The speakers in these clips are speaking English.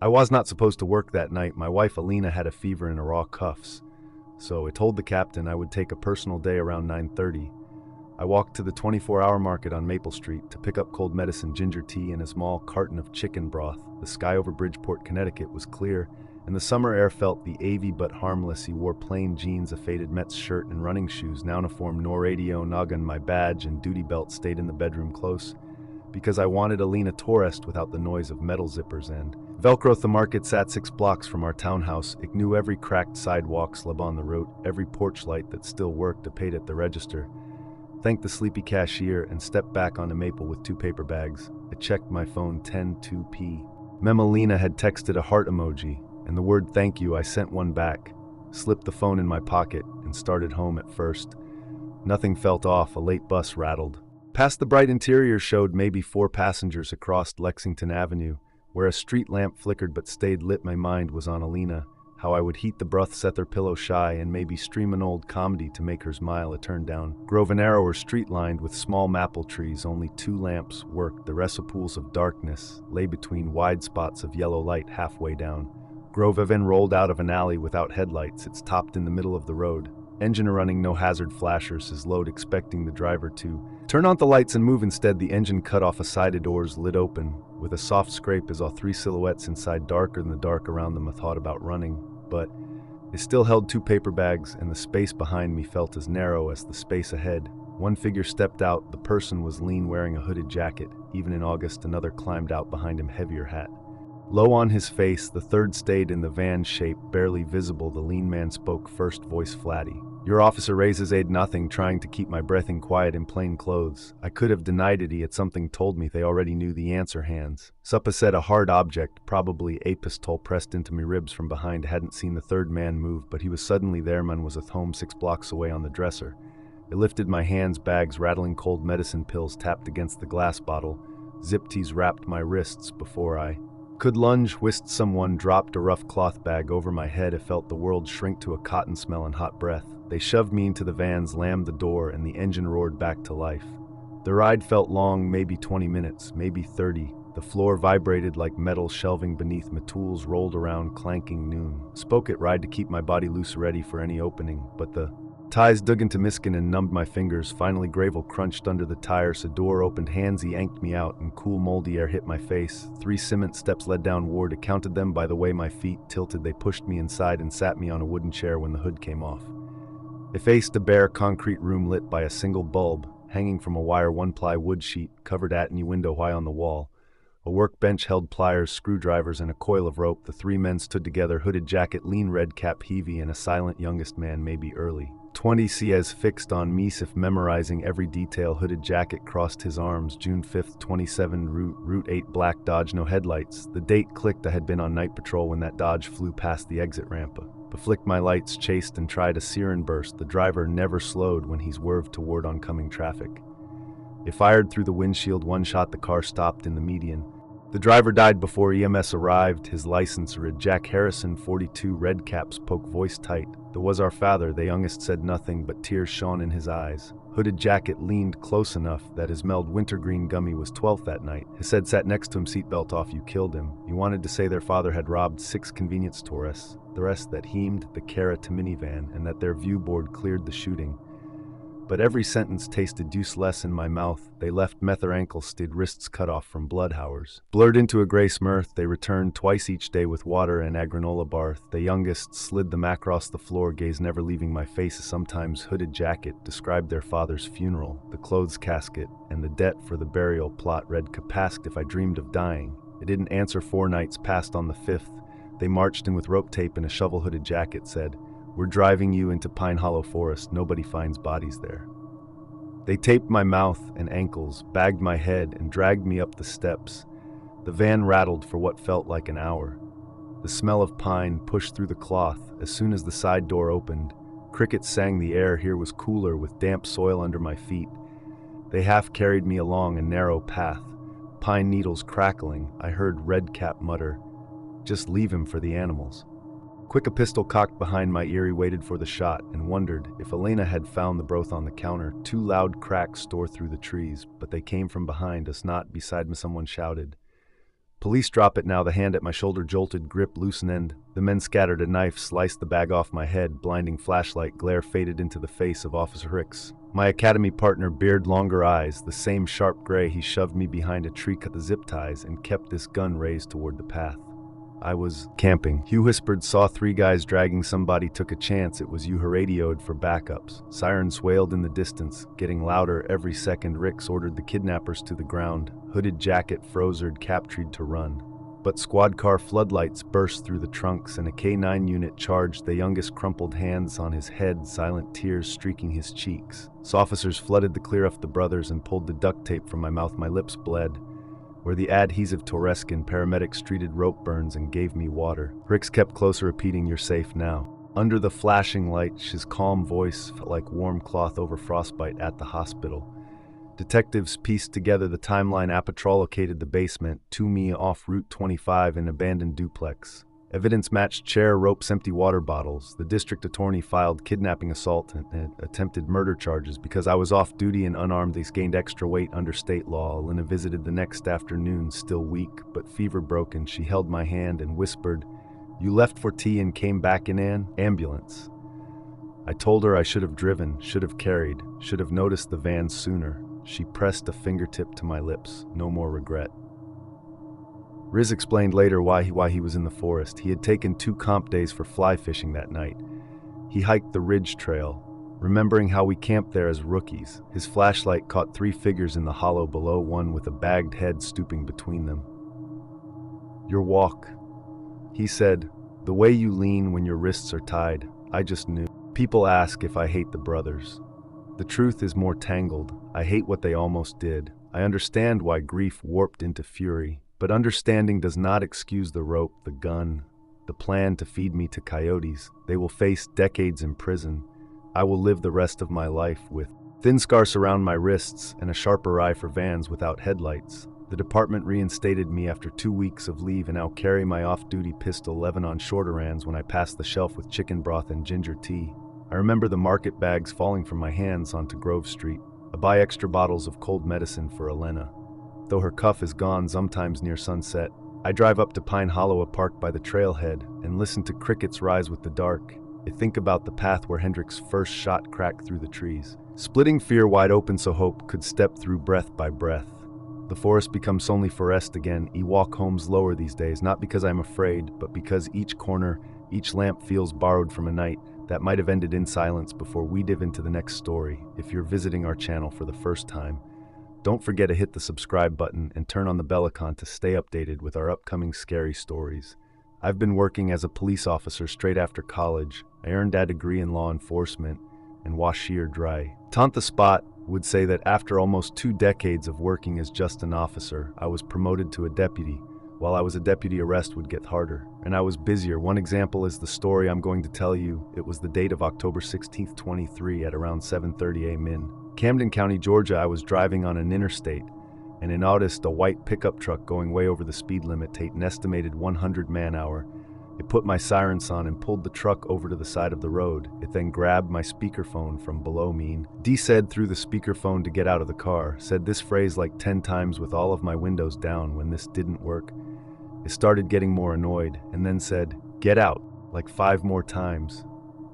I was not supposed to work that night. My wife Alina had a fever and a raw cuffs, so I told the captain I would take a personal day around 9:30. I walked to the 24-hour market on Maple Street to pick up cold medicine, ginger tea, and a small carton of chicken broth. The sky over Bridgeport, Connecticut was clear, and the summer air felt the avy but harmless. He wore plain jeans, a faded Mets shirt, and running shoes. Nouniform, no radio, noggin, my badge, and duty belt stayed in the bedroom close, because I wanted Alina to rest without the noise of metal zippers and Velcro. The market sat 6 blocks from our townhouse. It knew every cracked sidewalk slab on the road, every porch light that still worked. I paid at the register, thanked the sleepy cashier, and stepped back onto Maple with 2 paper bags. I checked my phone. 10:02 Alina had texted a heart emoji, and the word thank you. I sent one back, slipped the phone in my pocket, and started home. At first, nothing felt off. A late bus rattled past. The bright interior showed maybe 4 passengers across Lexington Avenue, where a street lamp flickered but stayed lit. My mind was on Alina, how I would heat the broth, set her pillow shy, and maybe stream an old comedy to make her smile. A turned down Grove, a narrower street lined with small maple trees. Only 2 lamps worked. The rest of pools of darkness lay between wide spots of yellow light halfway down Grove. Van rolled out of an alley without headlights. It stopped in the middle of the road. Engine running, no hazard flashers. His load, expecting the driver to turn on the lights and move. Instead, the engine cut off. A side doors lit open with a soft scrape as all 3 silhouettes inside, darker than the dark around them. I thought about running, but I still held 2 paper bags, and the space behind me felt as narrow as the space ahead. One figure stepped out. The person was lean, wearing a hooded jacket. Even in August, another climbed out behind him, heavier hat low on his face. The third stayed in the van shape, barely visible. The lean man spoke first, voice flatty. Your officer raises aid. Nothing, trying to keep my breathing quiet in plain clothes. I could have denied it. He had something told me. They already knew the answer. Hands. Suppa said, a hard object, probably a pistol, pressed into me ribs from behind. Hadn't seen the third man move, but he was suddenly there. Man was at home 6 blocks away on the dresser. I lifted my hands, bags rattling, cold medicine pills tapped against the glass bottle. Zip tees wrapped my wrists before I could lunge. Whisked. Someone dropped a rough cloth bag over my head. I felt the world shrink to a cotton smell and hot breath. They shoved me into the van, slammed the door, and the engine roared back to life. The ride felt long, maybe 20 minutes, maybe 30. The floor vibrated like metal shelving beneath me. Tools rolled around, clanking. Noon. Spoke it ride to keep my body loose, ready for any opening, but the ties dug into my skin and numbed my fingers. Finally, gravel crunched under the tires. A door opened. Hands yanked me out, and cool, moldy air hit my face. 3 cement steps led down ward. I counted them by the way my feet tilted. They pushed me inside and sat me on a wooden chair. When the hood came off, I faced a bare concrete room lit by a single bulb, hanging from a wire 1-ply wood sheet, covered at any window high on the wall. A workbench held pliers, screwdrivers, and a coil of rope. The 3 men stood together, hooded jacket, lean red cap, heavy, and a silent youngest man, maybe early 20s, as fixed on me, if memorizing every detail. Hooded jacket crossed his arms. June 5th, 27, Route 8, black Dodge, no headlights. The date clicked. I had been on night patrol when that Dodge flew past the exit ramp. Flicked my lights, chased and tried a siren burst. The driver never slowed when he swerved toward oncoming traffic. It fired through the windshield. 1 shot. The car stopped in the median. The driver died before EMS arrived. His license read Jack Harrison, 42. Red cap spoke, voice tight. That was our father. The youngest said nothing, but tears shone in his eyes. Hooded jacket leaned close enough that his meld wintergreen gummy was 12th that night. His head sat next to him, seatbelt off. You killed him. He wanted to say their father had robbed 6 convenience stores. The rest that heamed the Cara to minivan, and that their view board cleared the shooting. But every sentence tasted deuce less in my mouth. They left mether ankles, stayed wrists cut off from blood howers. Blurred into a gray smurth, they returned twice each day with water and a granola bar. The youngest slid them across the floor, gaze never leaving my face. A sometimes hooded jacket described their father's funeral, the clothes casket, and the debt for the burial plot. Read Kapasked if I dreamed of dying. I didn't answer. 4 nights passed. On the 5th, they marched in with rope tape and a shovel. Hooded jacket said, we're driving you into Pine Hollow Forest. Nobody finds bodies there. They taped my mouth and ankles, bagged my head, and dragged me up the steps. The van rattled for what felt like an hour. The smell of pine pushed through the cloth. As soon as the side door opened, crickets sang. The air here was cooler, with damp soil under my feet. They half carried me along a narrow path. Pine needles crackling. I heard Redcap mutter, just leave him for the animals. Quick, a pistol cocked behind my ear. He waited for the shot and wondered if Elena had found the broth on the counter. 2 loud cracks tore through the trees, but they came from behind us, not beside me. Someone shouted, Police drop it now, the hand at my shoulder jolted, grip loosened. The men scattered, a knife sliced the bag off my head, blinding flashlight glare faded into the face of Officer Hicks. My academy partner, beard, longer eyes, the same sharp gray. He shoved me behind a tree, cut the zip ties, and kept this gun raised toward the path. I was camping. Hugh whispered, saw 3 guys dragging somebody, took a chance. It was you, her radioed for backups. Sirens wailed in the distance, getting louder every second. Ricks ordered the kidnappers to the ground. Hooded jacket, frozered, captured to run. But squad car floodlights burst through the trunks, and a K9 unit charged. The youngest crumpled hands on his head, silent tears streaking his cheeks. Officers flooded the clear off the brothers and pulled the duct tape from my mouth. My lips bled. Where the adhesive Toreskin, paramedics treated rope burns and gave me water. Ricks kept closer, repeating, "You're safe now." Under the flashing light, his calm voice felt like warm cloth over frostbite at the hospital. Detectives pieced together the timeline. Patrol located the basement, to me off Route 25, an abandoned duplex. Evidence matched chair, ropes, empty water bottles. The district attorney filed kidnapping, assault, and attempted murder charges. Because I was off duty and unarmed, they gained extra weight under state law. Elena visited the next afternoon, still weak, but fever broken. She held my hand and whispered, "You left for tea and came back in an ambulance." I told her I should have driven, should have carried, should have noticed the van sooner. She pressed a fingertip to my lips. No more regret. Riz explained later why he was in the forest. He had taken 2 comp days for fly fishing that night. He hiked the Ridge Trail, remembering how we camped there as rookies. His flashlight caught 3 figures in the hollow below, one with a bagged head stooping between them. "Your walk," he said, "the way you lean when your wrists are tied, I just knew." People ask if I hate the brothers. The truth is more tangled. I hate what they almost did. I understand why grief warped into fury. But understanding does not excuse the rope, the gun, the plan to feed me to coyotes. They will face decades in prison. I will live the rest of my life with thin scars around my wrists and a sharper eye for vans without headlights. The department reinstated me after 2 weeks of leave and now carry my off-duty pistol Lebanon short-errands when I pass the shelf with chicken broth and ginger tea. I remember the market bags falling from my hands onto Grove Street. I buy extra bottles of cold medicine for Elena. Though her cuff is gone sometimes near sunset, I drive up to Pine Hollow, a park by the trailhead, and listen to crickets rise with the dark. I think about the path where Hendrik's first shot cracked through the trees, splitting fear wide open so hope could step through breath by breath. The forest becomes only forest again. I walk homes lower these days, not because I'm afraid, but because each corner, each lamp feels borrowed from a night that might have ended in silence. Before we dive into the next story, if you're visiting our channel for the first time, don't forget to hit the subscribe button and turn on the bell icon to stay updated with our upcoming scary stories. I've been working as a police officer straight after college. I earned a degree in law enforcement and wash sheer dry. Tanta Spot would say that after almost 2 decades of working as just an officer, I was promoted to a deputy. While I was a deputy, arrest would get harder, and I was busier. One example is the story I'm going to tell you. It was the date of October 16th, 23 at around 7:30 a.m. in Camden County, Georgia. I was driving on an interstate, and I noticed a white pickup truck going way over the speed limit, an estimated 100 man-hour. It put my sirens on and pulled the truck over to the side of the road. It then grabbed my speakerphone from below me. D said through the speakerphone to get out of the car, said this phrase like 10 times with all of my windows down. When this didn't work, it started getting more annoyed, and then said, "Get out," like 5 more times.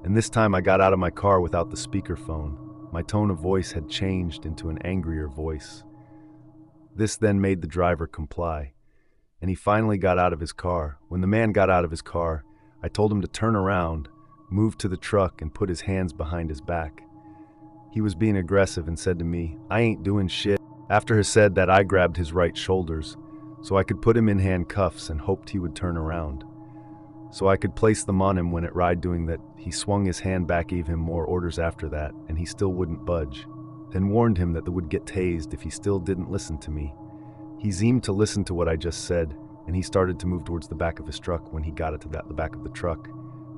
And this time I got out of my car without the speakerphone. My tone of voice had changed into an angrier voice. This then made the driver comply, and he finally got out of his car. When the man got out of his car, I told him to turn around, move to the truck, and put his hands behind his back. He was being aggressive and said to me, "I ain't doing shit." After he said that, I grabbed his right shoulders so I could put him in handcuffs and hoped he would turn around, so I could place them on him. When it ried doing that, he swung his hand back, gave him more orders after that, and he still wouldn't budge, then warned him that they would get tased if he still didn't listen to me. He seemed to listen to what I just said, and he started to move towards the back of his truck. When he got it to the back of the truck,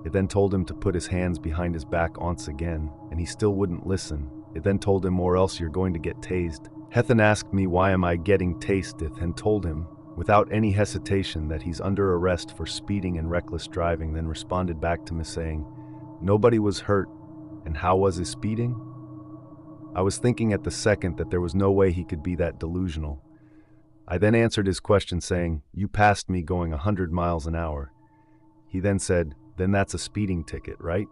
it then told him to put his hands behind his back once again, and he still wouldn't listen. It then told him, "Or else you're going to get tased." Hethan asked me why am I getting tased, and told him without any hesitation that he's under arrest for speeding and reckless driving, then responded back to me saying, "Nobody was hurt, and how was his speeding?" I was thinking at the second that there was no way he could be that delusional. I then answered his question saying, "You passed me going 100 miles an hour." He then said, "Then that's a speeding ticket, right?"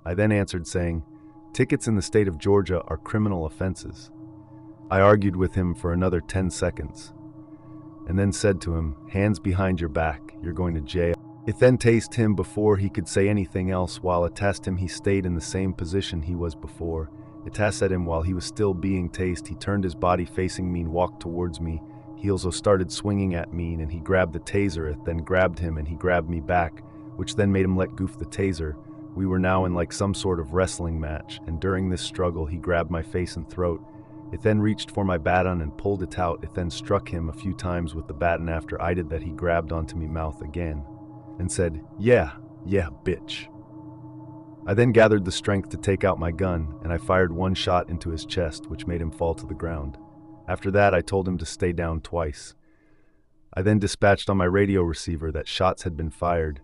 I then answered saying, "Tickets in the state of Georgia are criminal offenses." I argued with him for another 10 seconds, and then said to him, "Hands behind your back, you're going to jail." It then tased him before he could say anything else. While it tased him, he stayed in the same position he was before. It tased him while he was still being tased. He turned his body facing me and walked towards me. He also started swinging at me, and he grabbed the taser. It then grabbed him, and he grabbed me back, which then made him let go of the taser. We were now in like some sort of wrestling match, and during this struggle, he grabbed my face and throat. It then reached for my baton and pulled it out. It then struck him a few times with the baton. After I did that, he grabbed onto me mouth again and said, yeah, bitch." I then gathered the strength to take out my gun, and I fired one shot into his chest, which made him fall to the ground. After that, I told him to stay down twice. I then dispatched on my radio receiver that shots had been fired.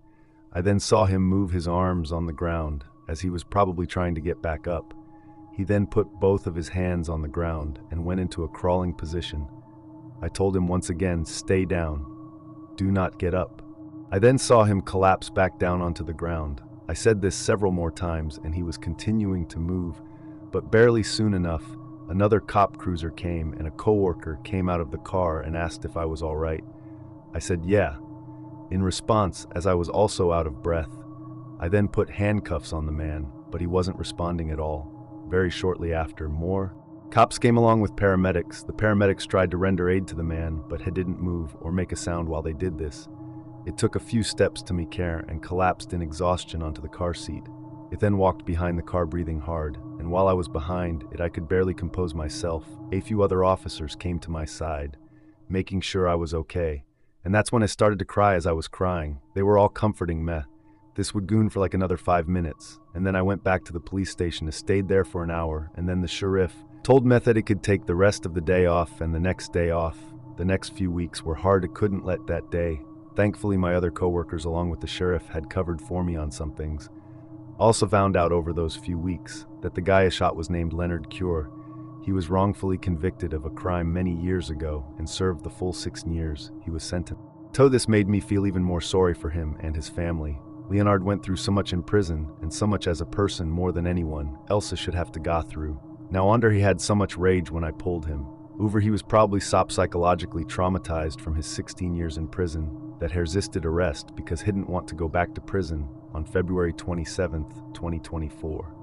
I then saw him move his arms on the ground, as he was probably trying to get back up. He then put both of his hands on the ground and went into a crawling position. I told him once again, "Stay down. Do not get up." I then saw him collapse back down onto the ground. I said this several more times, and he was continuing to move, but barely. Soon enough, another cop cruiser came, and a coworker came out of the car and asked if I was all right. I said, "Yeah." In response, as I was also out of breath, I then put handcuffs on the man, but he wasn't responding at all. Very shortly after, more cops came along with paramedics. The paramedics tried to render aid to the man, but he didn't move or make a sound while they did this. It took a few steps to me care and collapsed in exhaustion onto the car seat. It then walked behind the car breathing hard, and while I was behind it, I could barely compose myself. A few other officers came to my side, making sure I was okay. And that's when I started to cry. As I was crying, they were all comforting me. This would goon for like another 5 minutes, and then I went back to the police station. I stayed there for an hour, and then the sheriff told me that it could take the rest of the day off and the next day off. The next few weeks were hard. I couldn't let that day. Thankfully, my other coworkers, along with the sheriff, had covered for me on some things. Also found out over those few weeks that the guy I shot was named Leonard Cure. He was wrongfully convicted of a crime many years ago and served the full 6 years he was sentenced. So this made me feel even more sorry for him and his family. Leonard went through so much in prison and so much as a person more than anyone else should have to go through. Now under he had so much rage when I pulled him. Over he was probably psychologically traumatized from his 16 years in prison that he resisted arrest because he didn't want to go back to prison on February 27, 2024.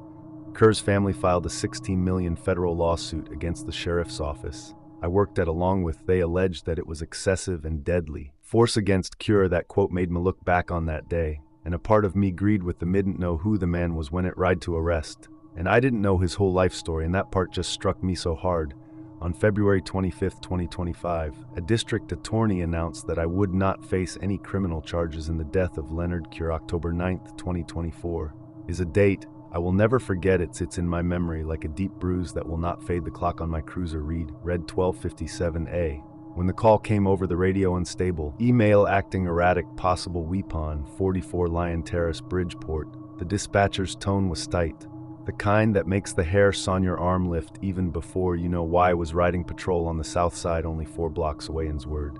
Kerr's family filed a $16 million federal lawsuit against the sheriff's office I worked at, along with they alleged that it was excessive and deadly force against Cure. That quote made me look back on that day, and a part of me agreed with them. Didn't know who the man was when it ride to arrest, and I didn't know his whole life story, and that part just struck me so hard. On February 25, 2025, a district attorney announced that I would not face any criminal charges in the death of Leonard Cure. October 9, 2024 is a date I will never forget. It sits in my memory like a deep bruise that will not fade. The clock on my cruiser read 12:57 when the call came over the radio. Unstable email acting erratic, possible weapon 44 Lion Terrace, Bridgeport. The dispatcher's tone was tight, the kind that makes the hairs on your arm lift even before you know why. I was riding patrol on the south side, only 4 blocks away. Word.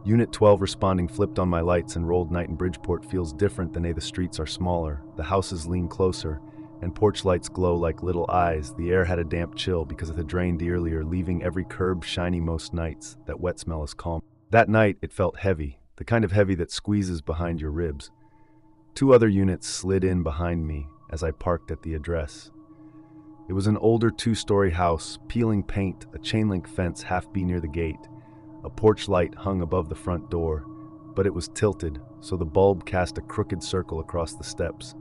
Unit 12 responding. Flipped on my lights and rolled. Night in Bridgeport feels different than the streets are smaller, the houses lean closer, and porch lights glow like little eyes. The air had a damp chill because it had drained earlier, leaving every curb shiny. Most nights, that wet smell is calm. That night, it felt heavy, the kind of heavy that squeezes behind your ribs. 2 other units slid in behind me as I parked at the address. It was an older 2-story house, peeling paint, a chain-link fence half-be near the gate. A porch light hung above the front door, but it was tilted, so the bulb cast a crooked circle across the steps.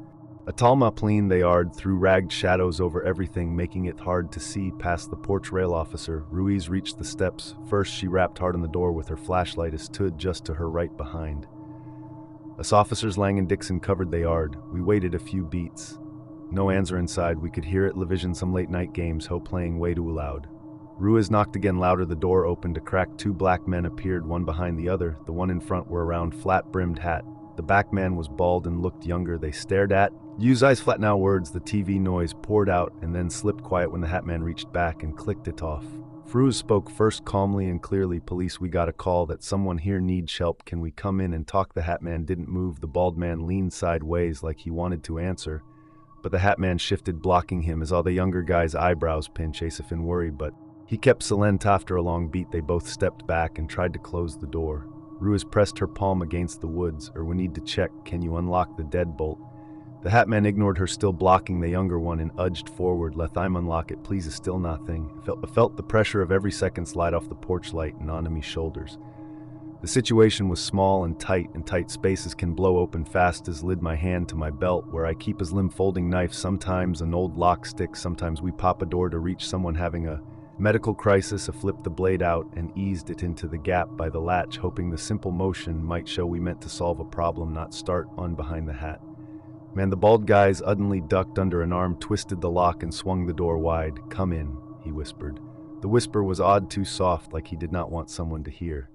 A tall mapline they yard threw ragged shadows over everything, making it hard to see past the porch rail. Officer Ruiz reached the steps first. She rapped hard on the door with her flashlight. As stood just to her right behind us officers Lang and Dixon covered the yard. We waited a few beats. No answer inside. We could hear it television, some late night games playing way too loud. Ruiz knocked again, louder. The door opened a crack. 2 black men appeared, one behind the other. The one in front wore a round, flat-brimmed hat. The back man was bald and looked younger. They stared at use eyes flat. Now words. The TV noise poured out and then slipped quiet when the hat man reached back and clicked it off. Fruz spoke first calmly and clearly. "Police, we got a call that someone here needs help. Can we come in and talk?" The hat man didn't move. The bald man leaned sideways like he wanted to answer, but the hat man shifted, blocking him as all the younger guy's eyebrows pinch. Asif in worry, but he kept silent. After a long beat, they both stepped back and tried to close the door. Ruiz pressed her palm against the woods. "Or we need to check. Can you unlock the deadbolt?" The hat man ignored her, still blocking the younger one, and edged forward. "Let's unlock it, please." Is still nothing. I felt the pressure of every second slide off the porch light and onto me shoulders. The situation was small and tight spaces can blow open fast. As lid my hand to my belt, where I keep a slim folding knife, sometimes an old lock stick, sometimes we pop a door to reach someone having a medical crisis. I flipped the blade out and eased it into the gap by the latch, hoping the simple motion might show we meant to solve a problem, not start on behind the hat. Man, the bald guy suddenly ducked under an arm, twisted the lock, and swung the door wide. "Come in," he whispered. The whisper was odd, too soft, like he did not want someone to hear.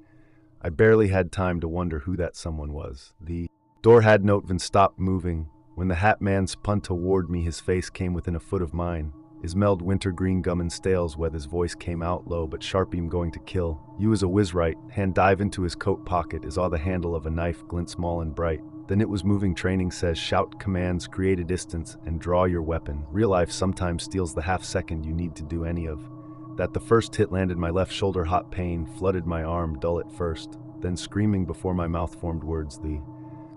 I barely had time to wonder who that someone was. The door had not even stopped moving. When the hat man spun toward me, his face came within a foot of mine. Ismeld wintergreen gum and stales wet. His voice came out low but sharp. "I'm going to kill you as a whiz-right." Hand dive into his coat pocket as all the handle of a knife glint small and bright. Then it was moving. Training says shout commands, create a distance, and draw your weapon. Real life sometimes steals the half second you need to do any of that. The first hit landed my left shoulder. Hot pain flooded my arm, dull at first, then screaming before my mouth formed words. The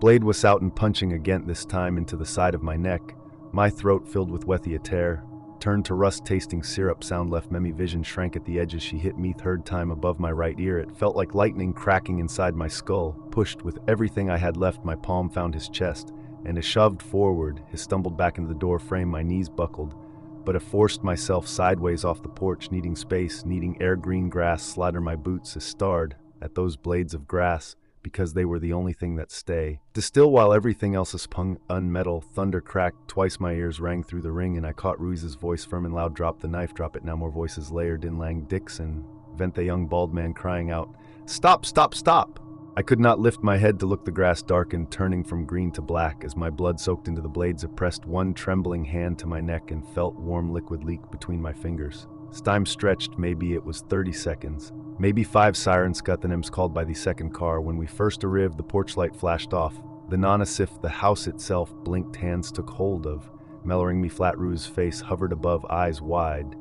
blade was out and punching again, this time into the side of my neck. My throat filled with wethy tear. Turned to rust-tasting syrup. Sound left me. Vision shrank at the edges. She hit me third time above my right ear. It felt like lightning cracking inside my skull. Pushed with everything I had left, my palm found his chest, and as shoved forward, he stumbled back into the door frame. My knees buckled, but I forced myself sideways off the porch, needing space, needing air. Green grass slaughter my boots. I starred at those blades of grass, because they were the only thing that stay. Still while everything else is hung unmetal. Thunder cracked twice. My ears rang through the ring, and I caught Ruiz's voice firm and loud. "Drop the knife, drop it now." More voices layered in. Lang Dixon, vent the young bald man crying out, "Stop, stop, stop!" I could not lift my head to look. The grass darkened, turning from green to black as my blood soaked into the blades. I pressed one trembling hand to my neck and felt warm liquid leak between my fingers. Time stretched. Maybe it was 30 seconds. Maybe 5. Sirens got the names called by the second car. When we first arrived, the porch light flashed off. The non-asif, the house itself, blinked. Hands took hold of, mellowing me flat. Ruiz's face hovered above, eyes wide,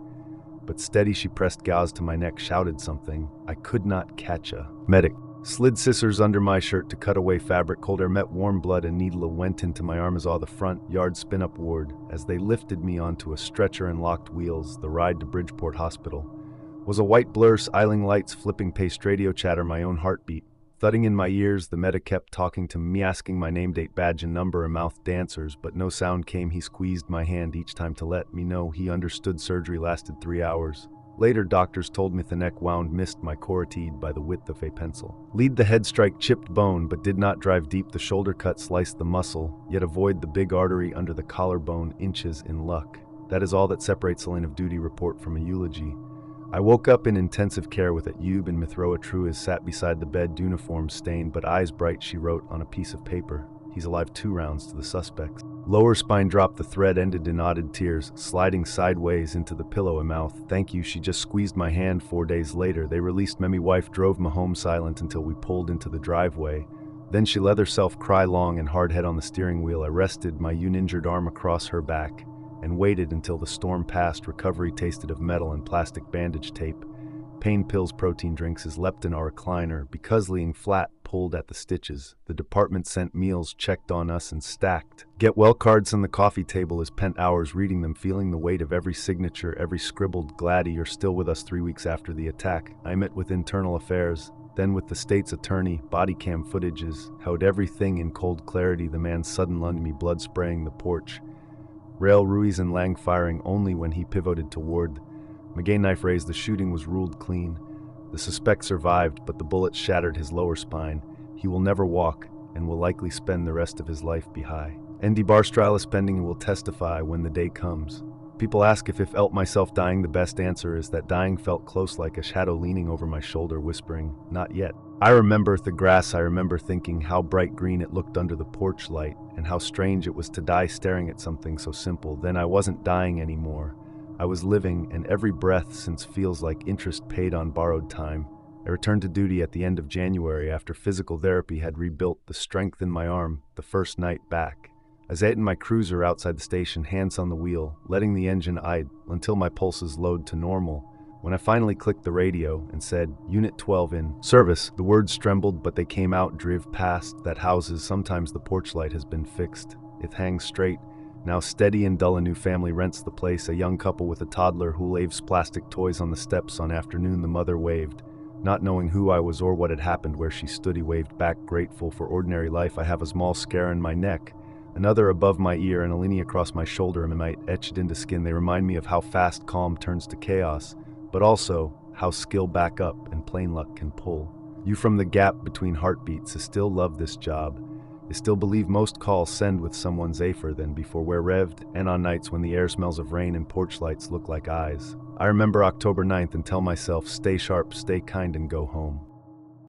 but steady. She pressed gauze to my neck, shouted something. I could not catch a medic. Slid scissors under my shirt to cut away fabric. Cold air met warm blood. A needle went into my arm as all the front yard spin upward as they lifted me onto a stretcher and locked wheels. The ride to Bridgeport Hospital was a white blur, isling lights, flipping paced radio chatter, my own heartbeat thudding in my ears. The medic kept talking to me, asking my name, date, badge, and number, and mouth dancers, but no sound came. He squeezed my hand each time to let me know he understood. Surgery lasted 3 hours. Later, doctors told me the neck wound missed my carotid by the width of a pencil. Lead the head strike chipped bone, but did not drive deep. The shoulder cut sliced the muscle, yet avoid the big artery under the collarbone. Inches in luck. That is all that separates a line of duty report from a eulogy. I woke up in intensive care with Ayub and Mithroa Truiz sat beside the bed, uniform stained but eyes bright. She wrote on a piece of paper, "He's alive. 2 rounds to the suspects." Lower spine dropped. The thread ended in odded tears, sliding sideways into the pillow. A mouth. "Thank you." She just squeezed my hand. 4 days later, they released me. Wife drove me home silent until we pulled into the driveway. Then she let herself cry long and hard, head on the steering wheel. I rested my uninjured arm across her back and waited until the storm passed. Recovery tasted of metal and plastic bandage tape. Pain pills, protein drinks. Is leapt in our recliner, because laying flat, pulled at the stitches. The department sent meals, checked on us, and stacked get well cards on the coffee table. As pent hours reading them, feeling the weight of every signature, every scribbled. "Glad you're still with us." 3 weeks after the attack, I met with internal affairs, then with the state's attorney. Body cam footages held everything in cold clarity. The man sudden lunged me, blood spraying the porch. Rail, Ruiz and Lang firing only when he pivoted toward. McGay knife raised. The shooting was ruled clean. The suspect survived, but the bullet shattered his lower spine. He will never walk and will likely spend the rest of his life behind. ND Bar's trial is pending and will testify when the day comes. People ask if felt myself dying. The best answer is that dying felt close, like a shadow leaning over my shoulder, whispering, "Not yet." I remember the grass. I remember thinking how bright green it looked under the porch light, and how strange it was to die staring at something so simple. Then I wasn't dying anymore. I was living, and every breath since feels like interest paid on borrowed time. I returned to duty at the end of January after physical therapy had rebuilt the strength in my arm the first night back. I sat in my cruiser outside the station, hands on the wheel, letting the engine idle until my pulses load to normal. When I finally clicked the radio and said, Unit 12 in service, the words trembled, but they came out. Drive past that houses. Sometimes the porch light has been fixed. It hangs straight. Now steady and dull, a new family rents the place, a young couple with a toddler who laves plastic toys on the steps on afternoon. The mother waved. Not knowing who I was or what had happened where she stood, he waved back, grateful for ordinary life. I have a small scar in my neck, another above my ear, and a linear across my shoulder, and might etched into skin. They remind me of how fast calm turns to chaos, but also how skill back up and plain luck can pull you from the gap between heartbeats. I still love this job. I still believe most calls send with someone safer than before. We're revved, and on nights when the air smells of rain and porch lights look like eyes. I remember October 9th and tell myself, stay sharp, stay kind, and go home.